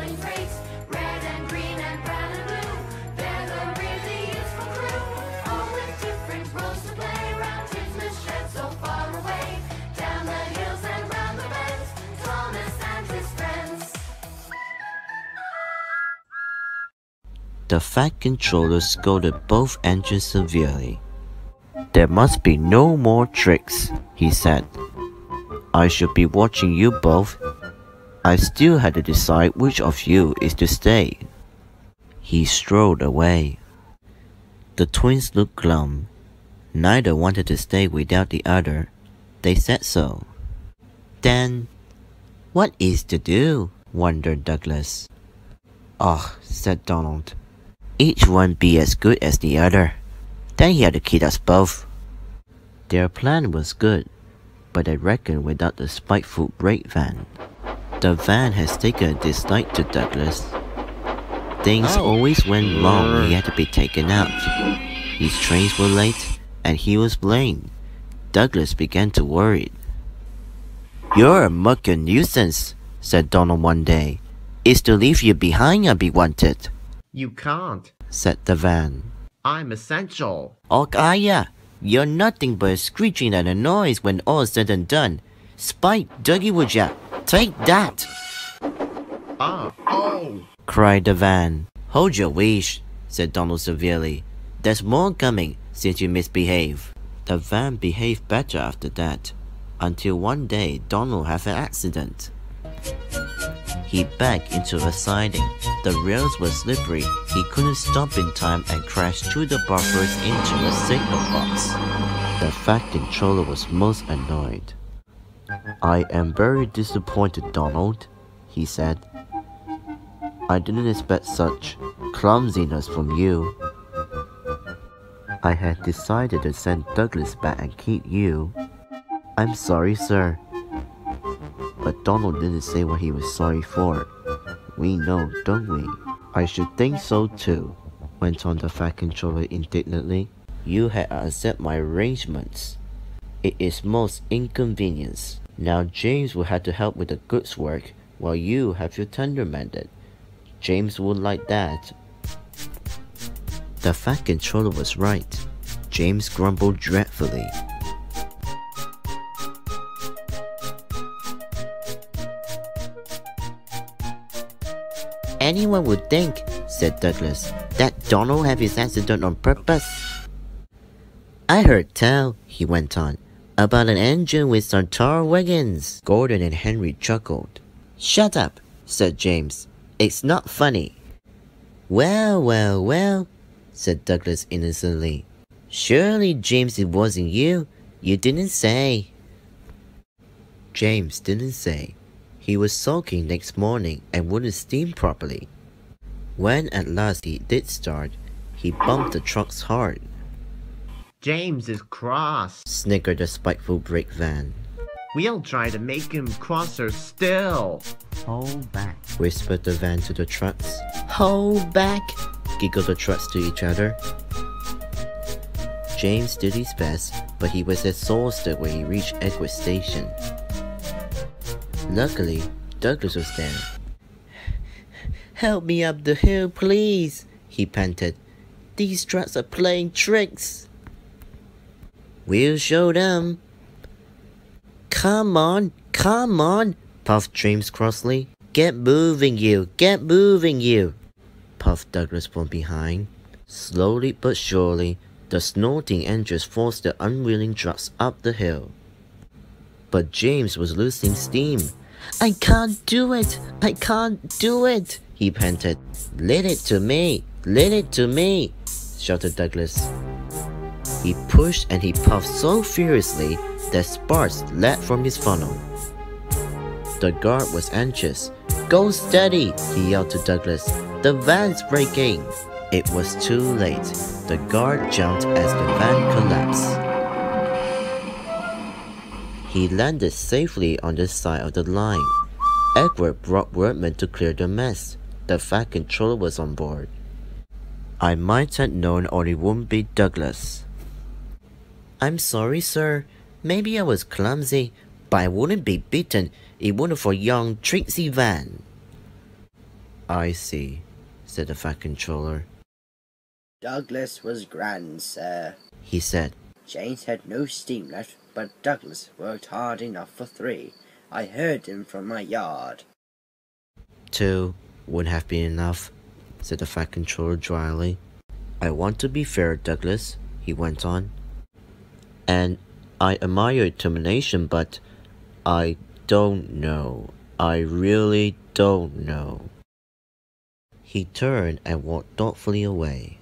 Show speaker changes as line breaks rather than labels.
rolling freight. Red and green and brown and blue. They're the really useful crew. All with different roles to play. Round Christmas shed so far away. Down the hills and round the bends. Thomas and his friends.
The Fat Controller scolded both engines severely. "There must be no more tricks," he said. "I should be watching you both. I still had to decide which of you is to stay." He strolled away. The twins looked glum. Neither wanted to stay without the other. They said so. "Then, what is to do?" wondered Douglas. "Oh," said Donald. "Each one be as good as the other. Then he had to kid us both." Their plan was good, but they reckoned without the spiteful brake van. The van has taken a dislike to Douglas. Things always went wrong when he had to be taken out. His trains were late, and he was blamed. Douglas began to worry. "You're a mucking nuisance," said Donald one day. "Is to leave you behind and be wanted."
You can't,
said the van.
I'm essential.
"Aya, you're nothing but a screeching and a noise when all's said and done. Spike Dougie would ya? Take that!"
Oh!
cried the van. "Hold your wish," said Donald severely. "There's more coming since you misbehave." The van behaved better after that, until one day Donald had an accident. He backed into a siding. The rails were slippery. He couldn't stop in time and crashed through the buffers into a signal box. The Fat Controller was most annoyed. "I am very disappointed, Donald," he said. "I didn't expect such clumsiness from you. I had decided to send Douglas back and keep you." "I'm sorry, sir." But Donald didn't say what he was sorry for. We know, don't we? "I should think so too," went on the Fat Controller indignantly. "You had to accept my arrangements. It is most inconvenient. Now James will have to help with the goods work while you have your tender mended. James would like that." The Fat Controller was right. James grumbled dreadfully. "Anyone would think," said Douglas, "that Donald had his accident on purpose." "I heard tell," he went on, "about an engine with some tar wagons." Gordon and Henry chuckled. "Shut up," said James. "It's not funny." Well, said Douglas innocently. "Surely, James, it wasn't you. You didn't say." James didn't say. He was sulking next morning and wouldn't steam properly. When at last he did start, he bumped the trucks hard.
James is cross.
Snickered the spiteful brake van.
We'll try to make him crosser still.
"Hold back," whispered the van to the trucks. "Hold back," giggled the trucks to each other. James did his best, but he was exhausted when he reached Edgewood Station. Luckily, Douglas was there. "Help me up the hill, please," he panted. "These trucks are playing tricks." "We'll show them." Come on, puffed James crossly. Get moving, you, puffed Douglas from behind. Slowly but surely, the snorting engines forced the unwilling trucks up the hill. But James was losing steam. I can't do it, he panted. Let it to me, shouted Douglas. He pushed and he puffed so furiously that sparks leapt from his funnel. The guard was anxious. Go steady, he yelled to Douglas. The van's breaking. It was too late. The guard jumped as the van collapsed. He landed safely on the side of the line. Edward brought workmen to clear the mess. The Fat Controller was on board. I might have known or it wouldn't be Douglas. I'm sorry, sir. Maybe I was clumsy, but I wouldn't be beaten. It wasn't for young Trixie Van. I see, said the Fat Controller.
Douglas was grand, sir,
He said.
James had no steam left, but Douglas worked hard enough for 3. I heard him from my yard.
2 wouldn't have been enough, said the Fat Controller dryly. I want to be fair, Douglas, he went on. And I admire your determination, but I don't know. I really don't know. He turned and walked thoughtfully away.